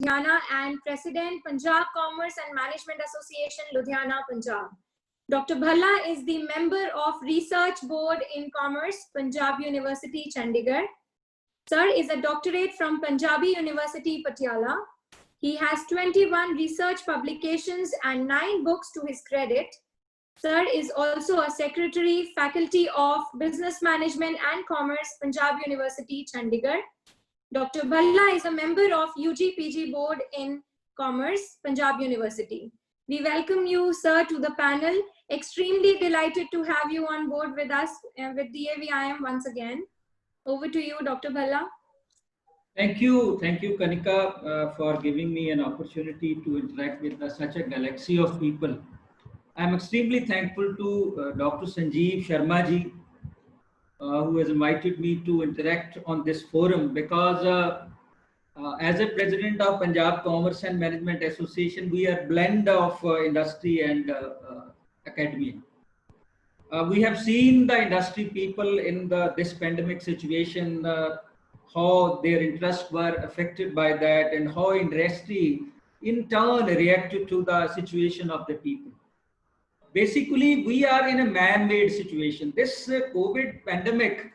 Ludhiana and President, Punjab Commerce and Management Association, Ludhiana, Punjab. Dr. Bhalla is the member of Research Board in Commerce, Punjab University, Chandigarh. Sir is a doctorate from Punjabi University, Patiala. He has 21 research publications and 9 books to his credit. Sir is also a secretary, faculty of Business Management and Commerce, Punjab University, Chandigarh. Dr. Bhalla is a member of UG-PG Board in Commerce, Punjab University. We welcome you, sir, to the panel. Extremely delighted to have you on board with us with DAVIM once again. Over to you, Dr. Bhalla. Thank you, Kanika, for giving me an opportunity to interact with such a galaxy of people. I'm extremely thankful to Dr. Sanjeev Sharma ji, who has invited me to interact on this forum, because as a president of Punjab Commerce and Management Association, we are blend of industry and academia. We have seen the industry people in this pandemic situation, how their interests were affected by that, and how industry in turn reacted to the situation of the people. Basically, we are in a man-made situation. This COVID pandemic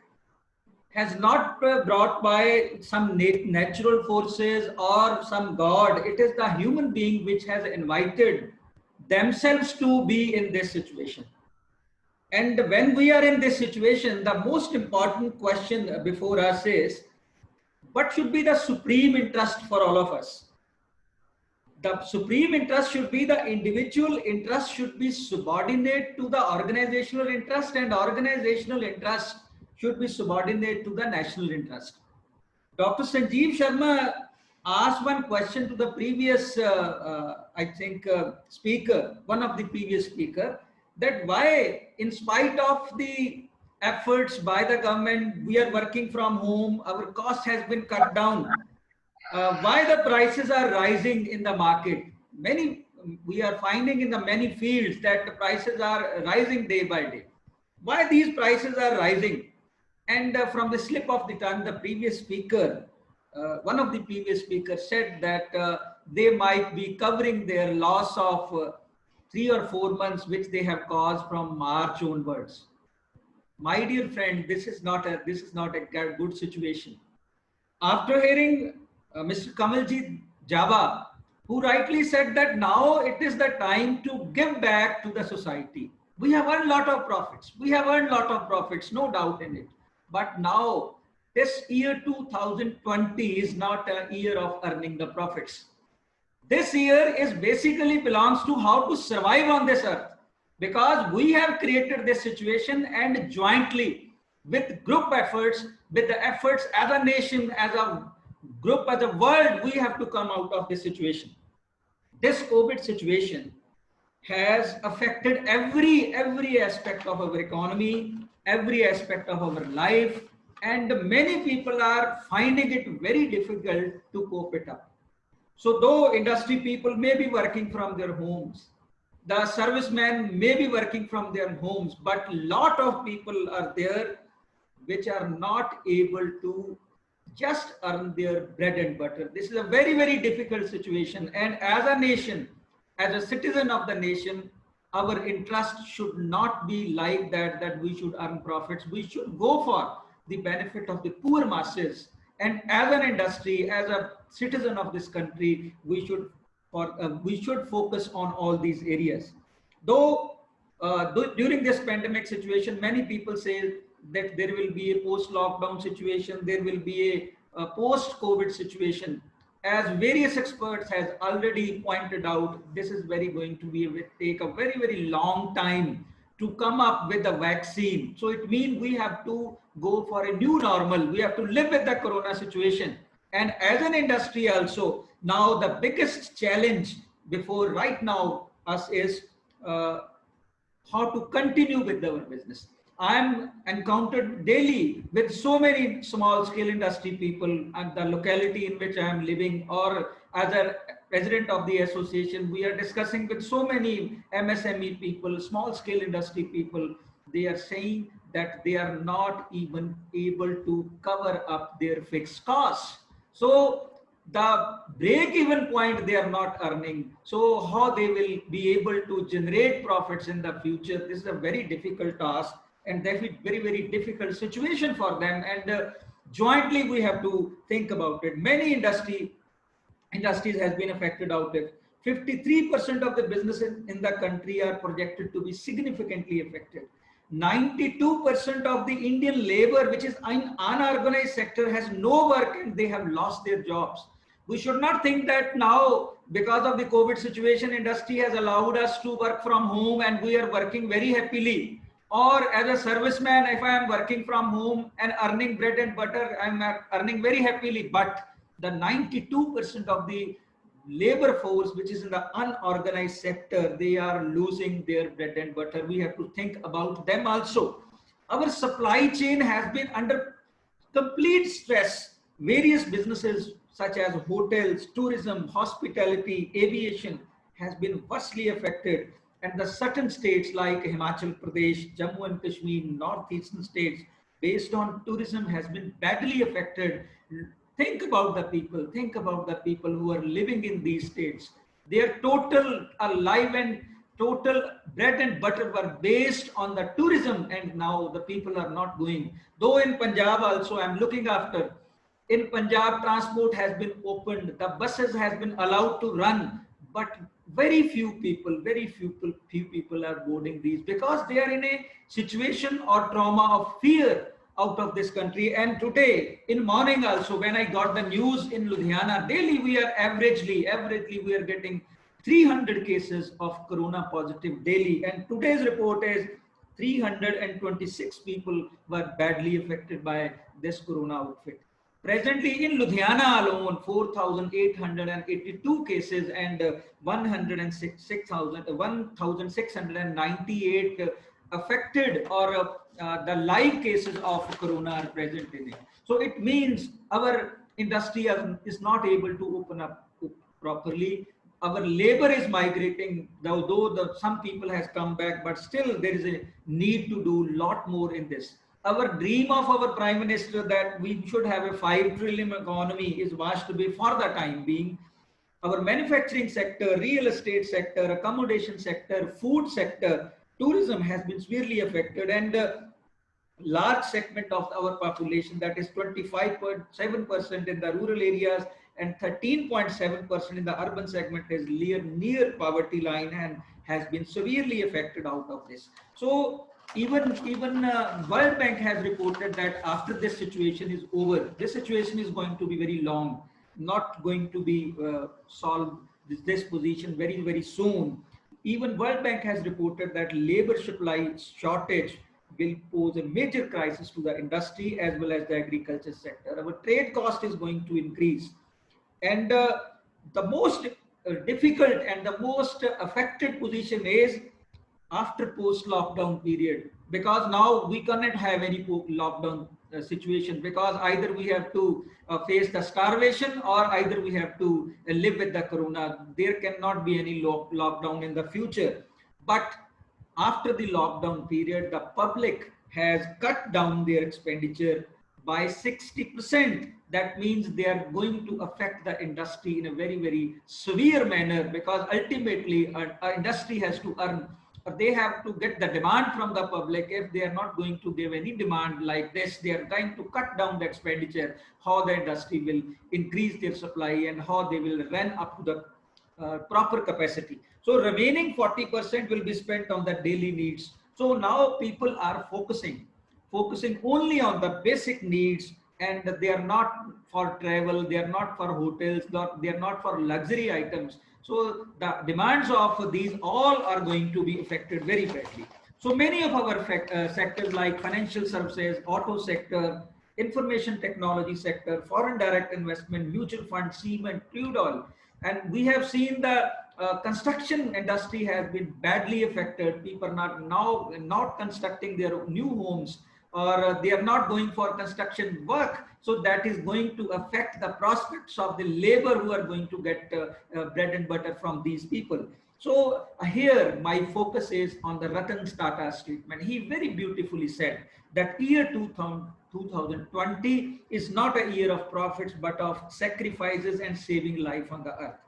has not brought by some natural forces or some God. It is the human being which has invited themselves to be in this situation. And when we are in this situation, the most important question before us is, what should be the supreme interest for all of us? The supreme interest should be the individual interest should be subordinate to the organizational interest, and organizational interest should be subordinate to the national interest. Dr. Sanjeev Sharma asked one question to the previous, speaker, one of the previous speaker, that why, in spite of the efforts by the government, we are working from home, our cost has been cut down. Why the prices are rising in the market? We are finding in the many fields that the prices are rising day by day. Why these prices are rising? And from the slip of the tongue, the previous speaker, one of the previous speakers said that they might be covering their loss of 3 or 4 months, which they have caused from March onwards. My dear friend, this is not a good situation. After hearing Mr. Kamalji Java, who rightly said that now it is the time to give back to the society. We have earned a lot of profits. No doubt in it. But now this year 2020 is not a year of earning the profits. This year is basically belongs to how to survive on this earth, because we have created this situation, and jointly with group efforts, with the efforts as a nation, as a group, as a world, we have to come out of this situation. This COVID situation has affected every aspect of our economy, every aspect of our life, and many people are finding it very difficult to cope it up. So though industry people may be working from their homes, the servicemen may be working from their homes, but a lot of people are there which are not able to just earn their bread and butter. This is a very difficult situation, and as a nation, as a citizen of the nation, our interest should not be like that we should earn profits. We should go for the benefit of the poor masses, and as an industry, as a citizen of this country, we should focus on all these areas. Though during this pandemic situation, many people say that there will be a post-lockdown situation, there will be a post-COVID situation. As various experts has already pointed out, this is going to take a very long time to come up with a vaccine. So it means we have to go for a new normal. We have to live with the corona situation. And as an industry also, now the biggest challenge before right now us is how to continue with our business. I'm encountered daily with so many small scale industry people, and the locality in which I am living, or as a president of the association, we are discussing with so many MSME people, small scale industry people. They are saying that they are not even able to cover up their fixed costs. So the break-even point they are not earning. So how they will be able to generate profits in the future? This is a very difficult task and definitely very, very difficult situation for them. And jointly we have to think about it. Many industries has been affected out of 53% of the businesses in the country are projected to be significantly affected. 92% of the Indian labor, which is in unorganized sector, has no work and they have lost their jobs. We should not think that now, because of the COVID situation, industry has allowed us to work from home and we are working very happily. Or as a serviceman, if I am working from home and earning bread and butter, I am earning very happily. But the 92% of the labor force, which is in the unorganized sector, they are losing their bread and butter. We have to think about them also. Our supply chain has been under complete stress. Various businesses such as hotels, tourism, hospitality, aviation has been vastly affected. And the certain states like Himachal Pradesh, Jammu and Kashmir, northeastern states based on tourism has been badly affected. Think about the people, think about the people who are living in these states. Their total life and total bread and butter were based on the tourism, and now the people are not going. Though in Punjab also, I'm looking after. In Punjab, transport has been opened, the buses has been allowed to run, but few people are boarding these because they are in a situation or trauma of fear out of this country. And today in morning also, when I got the news in Ludhiana, daily we are averagely we are getting 300 cases of corona positive daily, and today's report is 326 people were badly affected by this corona outfit. Presently in Ludhiana alone, 4,882 cases and 1,698 affected or the live cases of corona are present in it. So it means our industry is not able to open up properly. Our labor is migrating, though some people has come back, but still there is a need to do a lot more in this. Our dream of our Prime Minister that we should have a 5 trillion economy is vast to be for the time being. Our manufacturing sector, real estate sector, accommodation sector, food sector, tourism has been severely affected, and large segment of our population, that is 25.7% in the rural areas and 13.7% in the urban segment, is near poverty line and has been severely affected out of this. So even World Bank has reported that after this situation is over, this situation is going to be very long, not going to be solved this position very soon. Even World Bank has reported that labor supply shortage will pose a major crisis to the industry as well as the agriculture sector. Our trade cost is going to increase, and the most difficult and the most affected position is after post-lockdown period, because now we cannot have any lockdown situation, because either we have to face the starvation or either we have to live with the corona. There cannot be any lockdown in the future. But after the lockdown period, the public has cut down their expenditure by 60%. That means they are going to affect the industry in a very severe manner, because ultimately an industry has to earn, or they have to get the demand from the public. If they are not going to give any demand like this, they are trying to cut down the expenditure. How the industry will increase their supply and how they will run up to the proper capacity. So remaining 40% will be spent on the daily needs. So now people are focusing only on the basic needs, and they are not for travel, they are not for hotels, they are not for luxury items. So the demands of these all are going to be affected very badly. So many of our sectors like financial services, auto sector, information technology sector, foreign direct investment, mutual fund, cement, crude oil, and we have seen the construction industry has been badly affected. People are not constructing their new homes, or they are not going for construction work. So that is going to affect the prospects of the labor who are going to get bread and butter from these people. So here my focus is on the Ratan Tata's statement. He very beautifully said that year 2000 2020 is not a year of profits, but of sacrifices and saving life on the earth.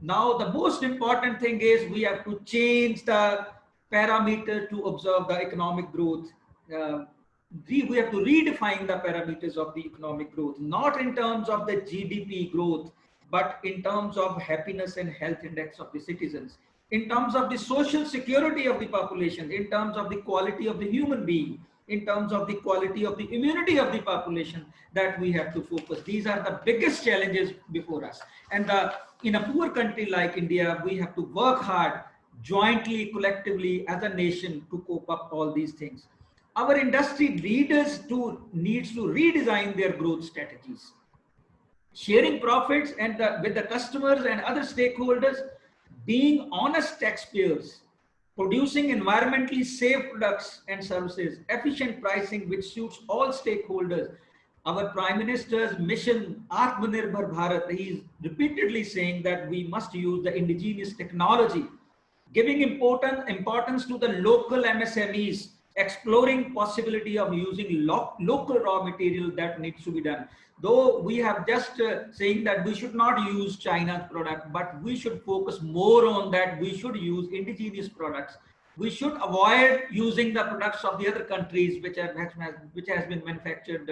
Now, the most important thing is we have to change the parameter to observe the economic growth. Uh, we have to redefine the parameters of the economic growth, not in terms of the GDP growth, but in terms of happiness and health index of the citizens, in terms of the social security of the population, in terms of the quality of the human being, in terms of the quality of the immunity of the population, that we have to focus. These are the biggest challenges before us. And in a poor country like India, we have to work hard, jointly, collectively, as a nation, to cope up all these things. Our industry leaders needs to redesign their growth strategies, sharing profits with the customers and other stakeholders, being honest taxpayers, producing environmentally safe products and services, efficient pricing which suits all stakeholders. Our Prime Minister's mission, Atmanirbhar Bharat, he is repeatedly saying that we must use the indigenous technology, giving importance to the local MSMEs, exploring possibility of using local raw material. That needs to be done. Though we have just saying that we should not use China's product, but we should focus more on that. We should use indigenous products. We should avoid using the products of the other countries which has been manufactured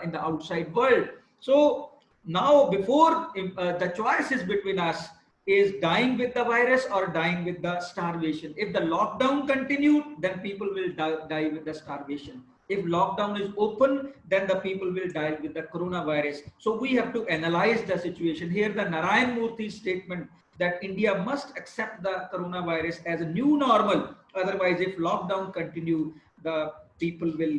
in the outside world. So now, before the choice is between us, is dying with the virus or dying with the starvation. If the lockdown continued, then people will die with the starvation. If lockdown is open, then the people will die with the coronavirus. So we have to analyze the situation. Here, the Narayan Murthy's statement that India must accept the coronavirus as a new normal. Otherwise, if lockdown continue, the people will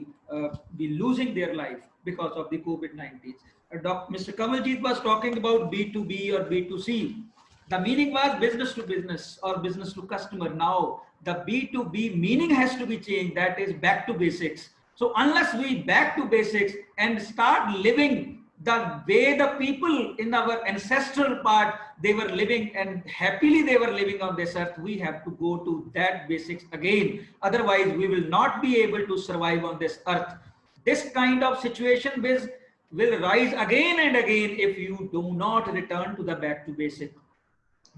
be losing their life because of the COVID-19. Mr. Kamaljeet was talking about B2B or B2C. The meaning was business to business or business to customer. Now the B2B meaning has to be changed. That is back to basics. So unless we back to basics and start living the way the people in our ancestral part, they were living and happily they were living on this earth, we have to go to that basics again. Otherwise we will not be able to survive on this earth. This kind of situation will rise again and again if you do not return to the back to basics.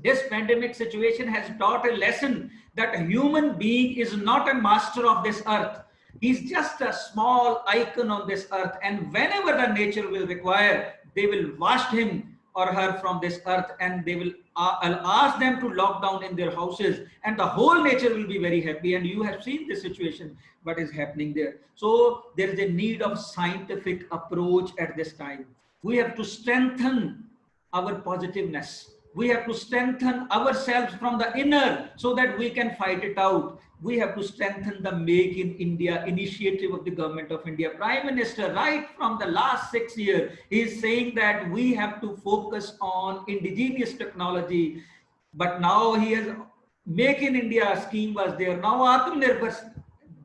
This pandemic situation has taught a lesson that a human being is not a master of this earth. He's just a small icon on this earth, and whenever the nature will require, they will wash him or her from this earth, and they will ask them to lock down in their houses, and the whole nature will be very happy. And you have seen the situation, what is happening there. So there is a need of scientific approach at this time. We have to strengthen our positiveness. We have to strengthen ourselves from the inner so that we can fight it out. We have to strengthen the Make in India initiative of the government of India. Prime Minister, right from the last 6 years, he is saying that we have to focus on indigenous technology. But now he has Make in India scheme was there. Now Atmanirbhar,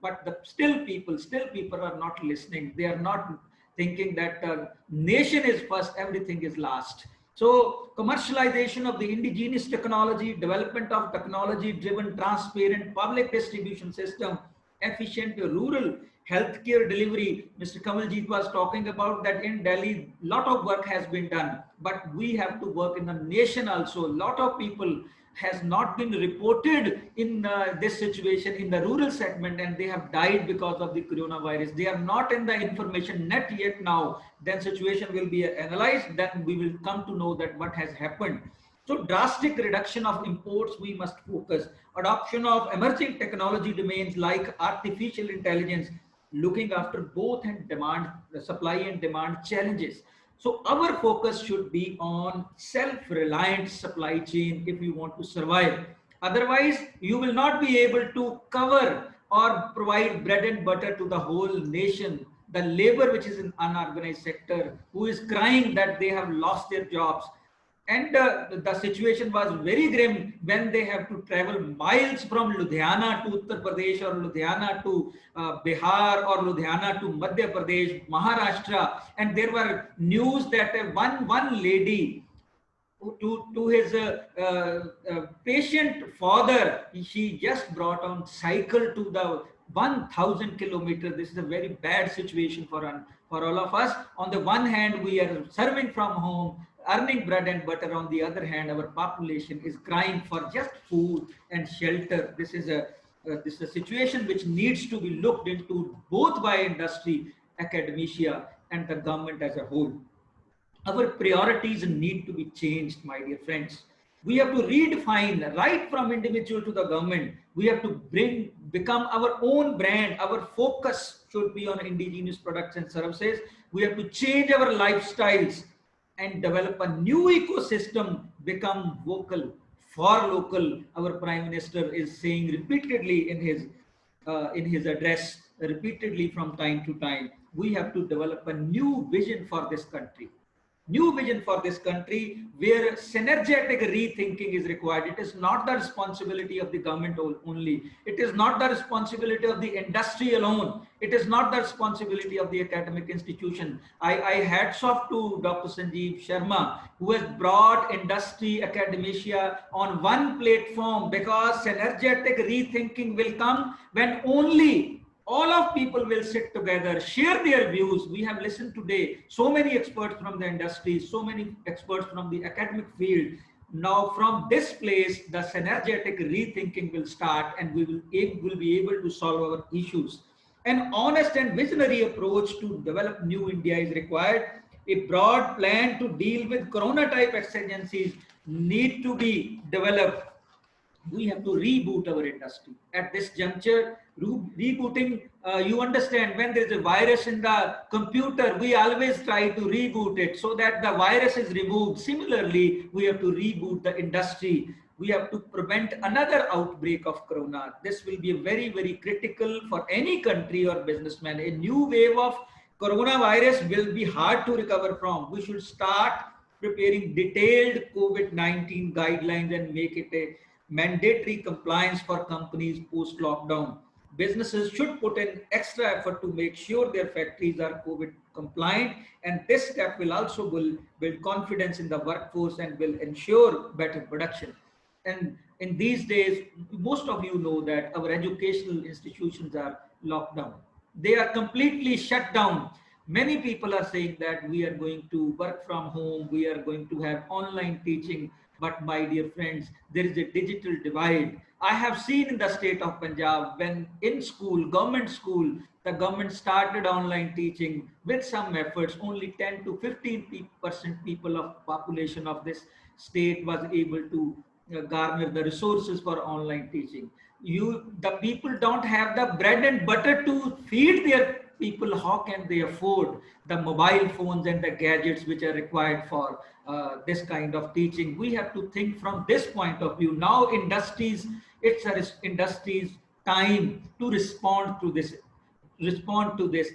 but still people are not listening. They are not thinking that nation is first, everything is last. So commercialization of the indigenous technology, development of technology-driven, transparent public distribution system, efficient rural healthcare delivery. Mr. Kamaljeet was talking about that in Delhi, lot of work has been done, but we have to work in the nation also. A lot of people has not been reported in this situation in the rural segment, and they have died because of the coronavirus. They are not in the information net yet now. Then situation will be analyzed, then we will come to know that what has happened. So drastic reduction of imports, we must focus. Adoption of emerging technology domains like artificial intelligence, looking after both and demand, the supply and demand challenges. So our focus should be on self-reliant supply chain if you want to survive. Otherwise, you will not be able to cover or provide bread and butter to the whole nation. The labor which is in unorganized sector, who is crying that they have lost their jobs. And the situation was very grim when they have to travel miles from Ludhiana to Uttar Pradesh, or Ludhiana to Bihar, or Ludhiana to Madhya Pradesh, Maharashtra. And there were news that one lady to his patient father, she just brought on cycle to the 1,000 kilometers. This is a very bad situation for all of us. On the one hand, we are serving from home, earning bread and butter. On the other hand, our population is crying for just food and shelter. This is a situation which needs to be looked into both by industry, academia, and the government as a whole. Our priorities need to be changed, my dear friends. We have to redefine right from individual to the government. We have to become our own brand. Our focus should be on indigenous products and services. We have to change our lifestyles and develop a new ecosystem, become vocal for local. Our prime minister is saying repeatedly in his address, repeatedly from time to time, we have to develop a new vision for this country. New vision for this country where synergetic rethinking is required. It is not the responsibility of the government only. It is not the responsibility of the industry alone. It is not the responsibility of the academic institution. I hats off to Dr. Sanjeev Sharma, who has brought industry, academia on one platform, because synergetic rethinking will come when only all of people will sit together, share their views. We have listened today, so many experts from the industry, so many experts from the academic field. Now from this place, the synergetic rethinking will start, and we will be able to solve our issues. An honest and visionary approach to develop new India is required. A broad plan to deal with corona type exigencies need to be developed. We have to reboot our industry at this juncture. Rebooting, you understand, when there is a virus in the computer, we always try to reboot it so that the virus is removed. Similarly, we have to reboot the industry. We have to prevent another outbreak of corona. This will be very, very critical for any country or businessman. A new wave of coronavirus will be hard to recover from. We should start preparing detailed COVID-19 guidelines and make it a mandatory compliance for companies post lockdown. Businesses should put in extra effort to make sure their factories are COVID compliant, and this step will also build confidence in the workforce and will ensure better production. And in these days, most of you know that our educational institutions are locked down. They are completely shut down. Many people are saying that we are going to work from home, we are going to have online teaching. But my dear friends, there is a digital divide. I have seen in the state of Punjab, when in school, government school, the government started online teaching with some efforts. Only 10 to 15% people of population of this state was able to garner the resources for online teaching. The people don't have the bread and butter to feed their people. How can they afford the mobile phones and the gadgets which are required for this kind of teaching? We have to think from this point of view. Now it's industry's time to respond to this.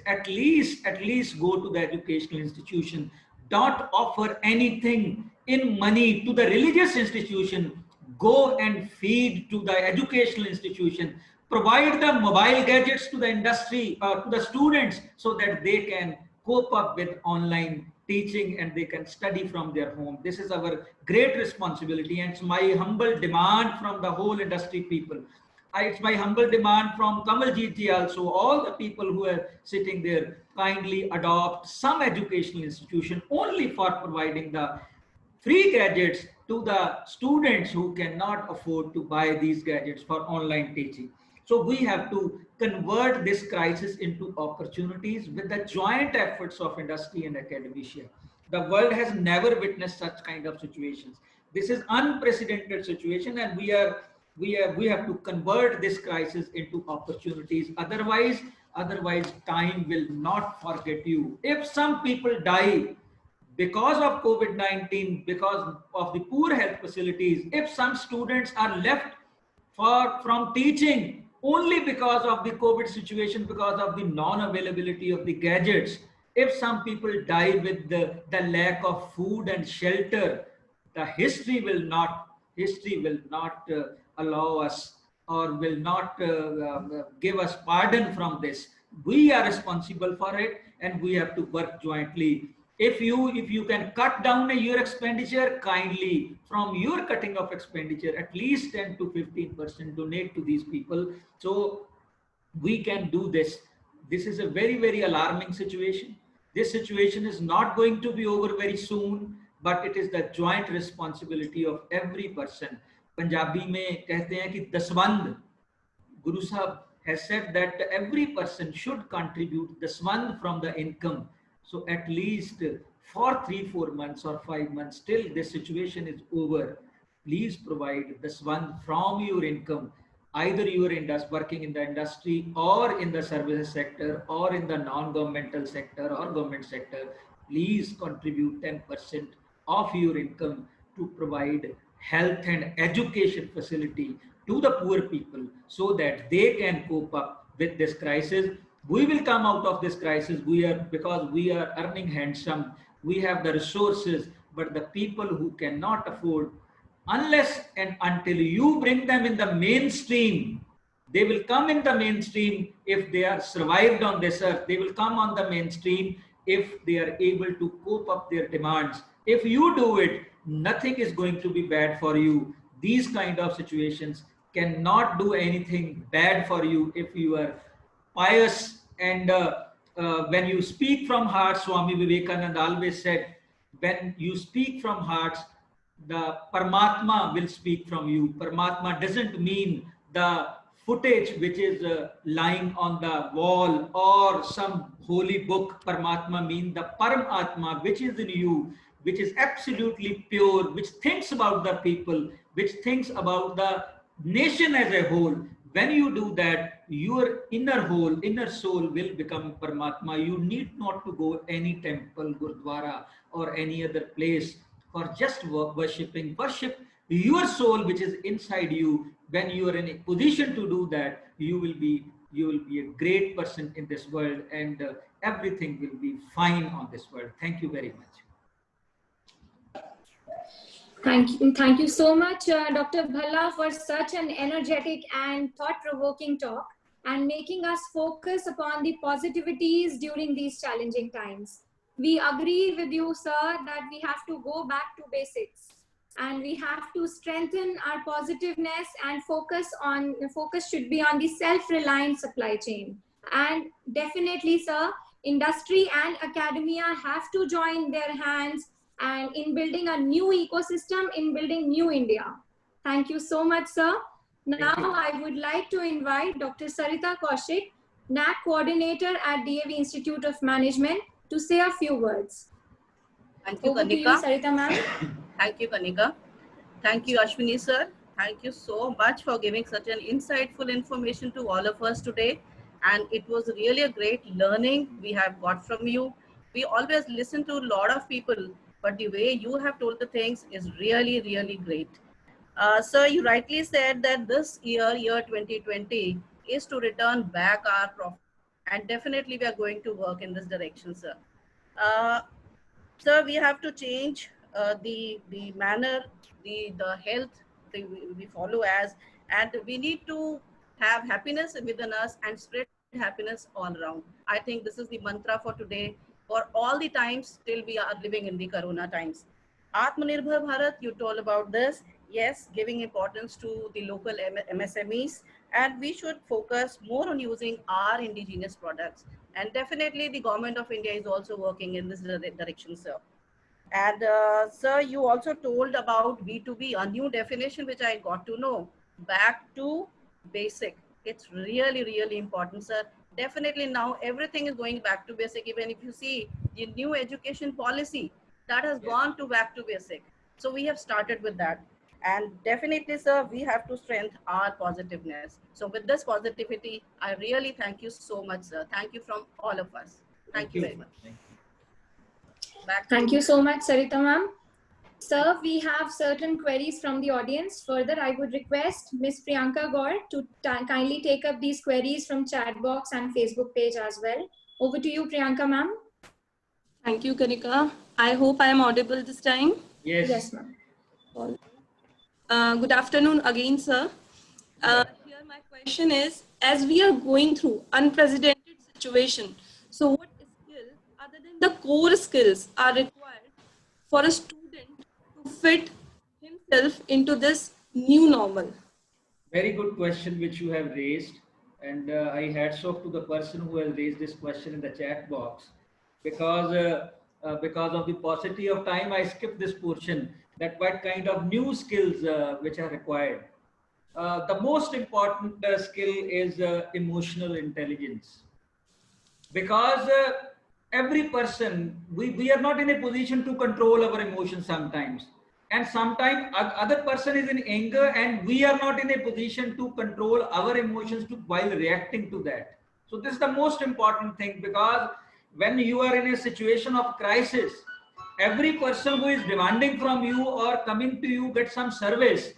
At least go to the educational institution. Don't offer anything in money to the religious institution. Go and feed to the educational institution. Provide the mobile gadgets to the industry or to the students so that they can cope up with online teaching and they can study from their home. This is our great responsibility, and it's my humble demand from the whole industry people. It's my humble demand from Kamaljeet ji also, all the people who are sitting there, kindly adopt some educational institution only for providing the free gadgets to the students who cannot afford to buy these gadgets for online teaching. So we have to convert this crisis into opportunities with the joint efforts of industry and academia. The world has never witnessed such kind of situations. This is unprecedented situation, and we have to convert this crisis into opportunities. Otherwise time will not forget you. If some people die because of COVID-19, because of the poor health facilities, if some students are left from teaching only because of the COVID situation, because of the non-availability of the gadgets, if some people die with the lack of food and shelter, the history will not allow us or will not give us pardon from this. We are responsible for it, and we have to work jointly. If you can cut down your expenditure, kindly from your cutting of expenditure, at least 10 to 15% donate to these people, so we can do this. This is a very, very alarming situation. This situation is not going to be over very soon, but it is the joint responsibility of every person. Punjabi में कहते हैं कि Dasvandh, Guru Sahib has said that every person should contribute the swan from the income. So at least for 3-4 months or 5 months till this situation is over, please provide the swan from your income. Either you are working in the industry or in the services sector or in the non-governmental sector or government sector, please contribute 10% of your income to provide health and education facility to the poor people so that they can cope up with this crisis. We will come out of this crisis. Because we are earning handsome, we have the resources, but the people who cannot afford, unless and until you bring them in the mainstream, they will come in the mainstream if they are survived on this earth. They will come on the mainstream if they are able to cope up their demands. If you do it, nothing is going to be bad for you. These kind of situations cannot do anything bad for you if you are pious. And when you speak from heart, Swami Vivekananda always said, when you speak from hearts, the Paramatma will speak from you. Paramatma doesn't mean the footage which is lying on the wall or some holy book. Paramatma means the Paramatma which is in you, which is absolutely pure, which thinks about the people, which thinks about the nation as a whole. When you do that, your inner soul will become Paramatma. You need not to go any temple, Gurdwara, or any other place for just worshipping. Worship your soul which is inside you. When you are in a position to do that, you will be a great person in this world, and everything will be fine on this world. Thank you very much. Thank you so much, Dr. Bhalla, for such an energetic and thought-provoking talk and making us focus upon the positivities during these challenging times. We agree with you, sir, that we have to go back to basics and we have to strengthen our positiveness, and focus should be on the self-reliant supply chain. And definitely, sir, industry and academia have to join their hands and in building a new ecosystem, in building new India. Thank you so much, sir. Now I would like to invite Dr. Sarita Kaushik, NAC coordinator at DAV Institute of Management, to say a few words. Thank you, Over Kanika. to you, Sarita ma'am. Thank you, Kanika. Thank you, Ashwani sir. Thank you so much for giving such an insightful information to all of us today. And it was really a great learning we have got from you. We always listen to a lot of people, but the way you have told the things is really, really great. Sir, you rightly said that this year 2020, is to return back our profit. And definitely we are going to work in this direction, sir. Sir, we have to change the manner, the health we follow as, and we need to have happiness within us and spread happiness all around. I think this is the mantra for today, for all the times till we are living in the Corona times. Atmanirbhar Bharat, you told about this. Yes, giving importance to the local MSMEs, and we should focus more on using our indigenous products. And definitely the government of India is also working in this direction, sir. And sir, you also told about B2B, a new definition which I got to know. Back to basic. It's really, really important, sir. Definitely now everything is going back to basic. Even if you see the new education policy, that has gone to back to basic. So we have started with that. And definitely, sir, we have to strengthen our positiveness. So with this positivity, I really thank you so much, sir. Thank you from all of us. Thank you very much. Thank you so much, Sarita ma'am. Sir, we have certain queries from the audience. Further, I would request Ms. Priyanka Gaur to kindly take up these queries from chat box and Facebook page as well. Over to you, Priyanka ma'am. Thank you, Kanika. I hope I am audible this time. Yes. Yes, ma'am. Good afternoon again, sir. Here my question is, as we are going through unprecedented situation, so what skills other than the core skills are required for a student to fit himself into this new normal? Very good question which you have raised, and I hats off to the person who has raised this question in the chat box. because of the paucity of time, I skipped this portion, that what kind of new skills which are required. The most important skill is emotional intelligence, because every person, we are not in a position to control our emotions sometimes, and sometimes other person is in anger and we are not in a position to control our emotions while reacting to that. So this is the most important thing, because when you are in a situation of crisis, every person who is demanding from you or coming to you get some service,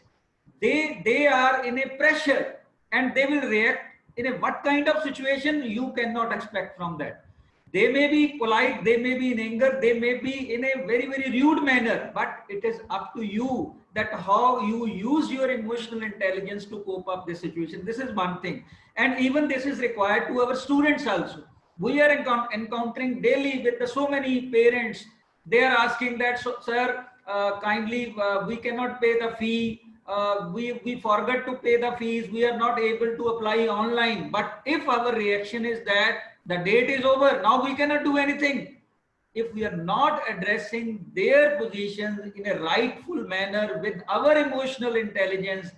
they are in a pressure, and they will react in a what kind of situation you cannot expect from that. They may be polite, they may be in anger, they may be in a very very rude manner, but it is up to you that how you use your emotional intelligence to cope up this situation. This is one thing, and even this is required to our students also. We are encountering daily with so many parents. They are asking that, so, sir, kindly, we cannot pay the fee. We forgot to pay the fees. We are not able to apply online. But if our reaction is that the date is over, now we cannot do anything. If we are not addressing their positions in a rightful manner with our emotional intelligence,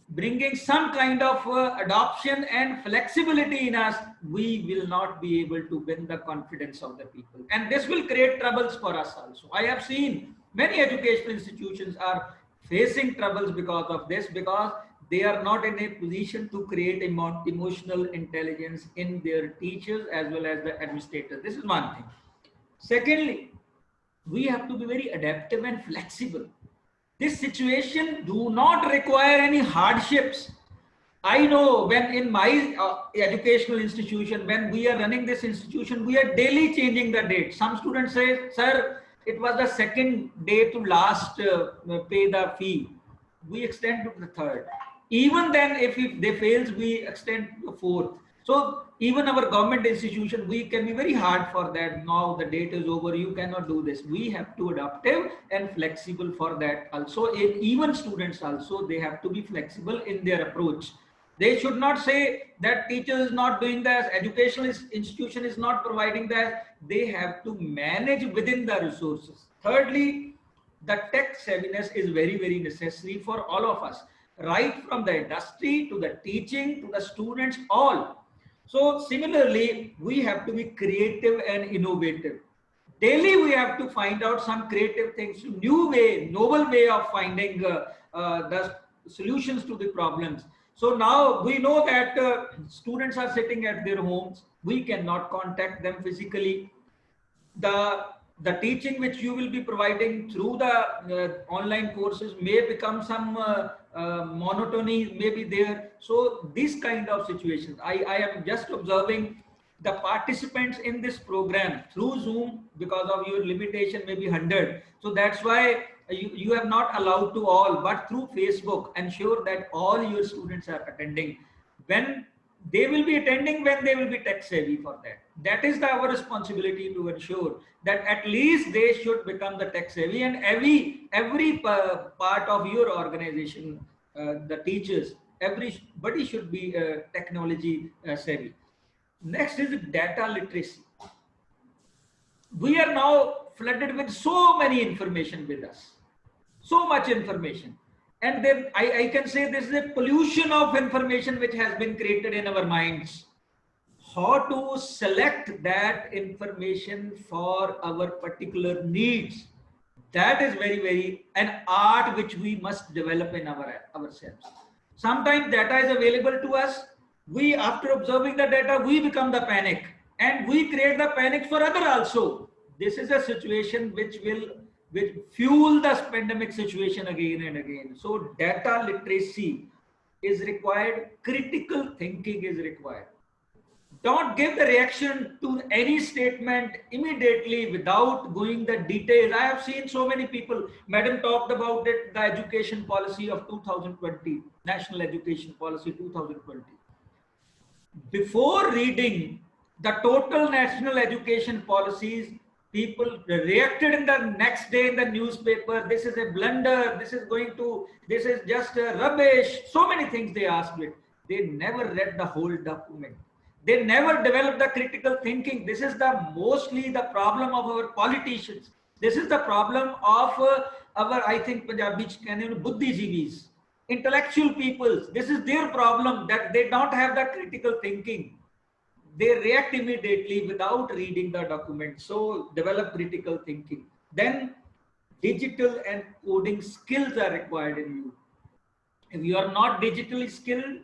bringing some kind of adoption and flexibility in us, we will not be able to win the confidence of the people. And this will create troubles for us also. I have seen many educational institutions are facing troubles because of this, because they are not in a position to create emotional intelligence in their teachers as well as the administrators. This is one thing. Secondly, we have to be very adaptive and flexible. This situation do not require any hardships. I know when in my educational institution, when we are running this institution, we are daily changing the date. Some students say, sir, it was the second day to last pay the fee. We extend to the third. Even then, if they fails, we extend to the fourth. So even our government institution, we can be very hard for that. Now the date is over, you cannot do this. We have to adaptive and flexible for that also. Even students also, they have to be flexible in their approach. They should not say that teacher is not doing this, educational institution is not providing that. They have to manage within the resources. Thirdly, the tech savviness is very, very necessary for all of us, right from the industry to the teaching to the students, all. So similarly, we have to be creative and innovative. Daily, we have to find out some creative things, new way, novel way of finding the solutions to the problems. So now we know that students are sitting at their homes. We cannot contact them physically. The teaching which you will be providing through the online courses may become some monotony may be there. So this kind of situations, I am just observing the participants in this program through Zoom, because of your limitation maybe 100. So that's why you have not allowed to all, but through Facebook, ensure that all your students are attending. When they will be attending, when they will be tech savvy for that. That is our responsibility, to ensure that at least they should become the tech savvy, and every part of your organization, the teachers, everybody should be technology savvy. Next is data literacy. We are now flooded with so many information with us, so much information. And then I can say this is a pollution of information which has been created in our minds. How to select that information for our particular needs, that is very, very an art which we must develop in ourselves. Sometimes data is available to us. We, after observing the data, we become the panic, and we create the panic for other also. This is a situation which fuel the pandemic situation again and again. So data literacy is required. Critical thinking is required. Don't give the reaction to any statement immediately without going the details. I have seen so many people, madam talked about it, the education policy of 2020, national education policy 2020. Before reading the total national education policies, people reacted in the next day in the newspaper, this is a blunder, this is just a rubbish. So many things they asked it. They never read the whole document. They never develop the critical thinking. This is mostly the problem of our politicians. This is the problem of our, I think, Punjabi buddhijeevis, intellectual peoples. This is their problem, that they don't have the critical thinking. They react immediately without reading the document. So develop critical thinking. Then digital and coding skills are required in you. If you are not digitally skilled,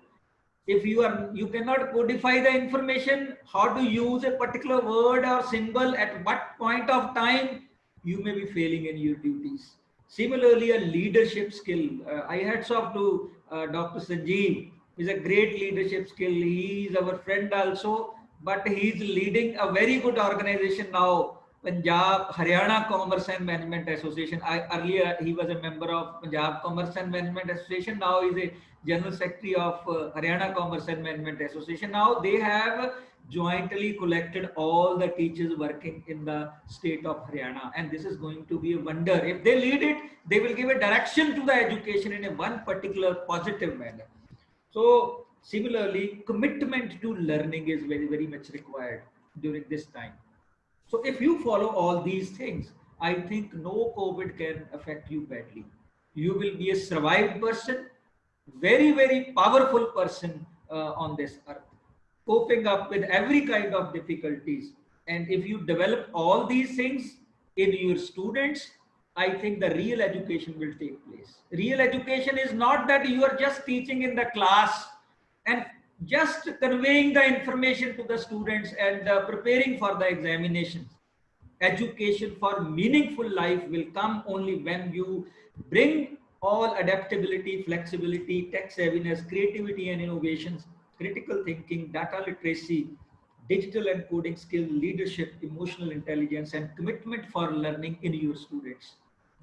if you cannot codify the information, how to use a particular word or symbol at what point of time, you may be failing in your duties. Similarly, a leadership skill. I hats off to Dr. Sanjeev. He's a great leadership skill. He is our friend also, but he's leading a very good organization now, Punjab Haryana Commerce and Management Association. Earlier he was a member of Punjab Commerce and Management Association. Now he's a General Secretary of Haryana Commerce and Management Association. Now they have jointly collected all the teachers working in the state of Haryana, and this is going to be a wonder. If they lead it, they will give a direction to the education in a one particular positive manner. So similarly, commitment to learning is very, very much required during this time. So if you follow all these things, I think no COVID can affect you badly. You will be a survived person, very, very powerful person on this earth, coping up with every kind of difficulties. And if you develop all these things in your students, I think the real education will take place. Real education is not that you are just teaching in the class and just conveying the information to the students and preparing for the examinations. Education for meaningful life will come only when you bring all adaptability, flexibility, tech savviness, creativity and innovations, critical thinking, data literacy, digital and coding skill, leadership, emotional intelligence, and commitment for learning in your students.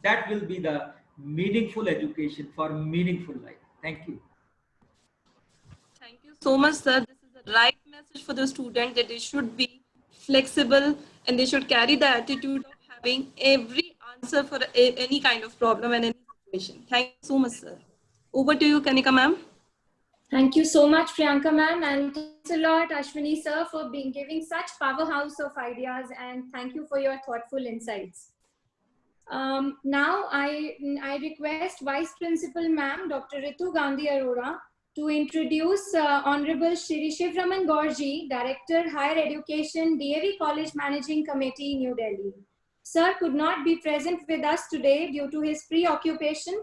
That will be the meaningful education for meaningful life. Thank you. Thank you so much, sir. This is the right message for the student, that they should be flexible and they should carry the attitude of having every answer for any kind of problem and any situation. Thank you so much, sir. Over to you, Kanika ma'am. Thank you so much, Priyanka ma'am, and thanks a lot, Ashwani sir, for giving such powerhouse of ideas, and thank you for your thoughtful insights. Now I request Vice Principal ma'am, Dr. Ritu Gandhi Arora, to introduce Honorable Shri Shivraman Gaurji, Director, Higher Education, DAV College Managing Committee, New Delhi. Sir could not be present with us today due to his preoccupation.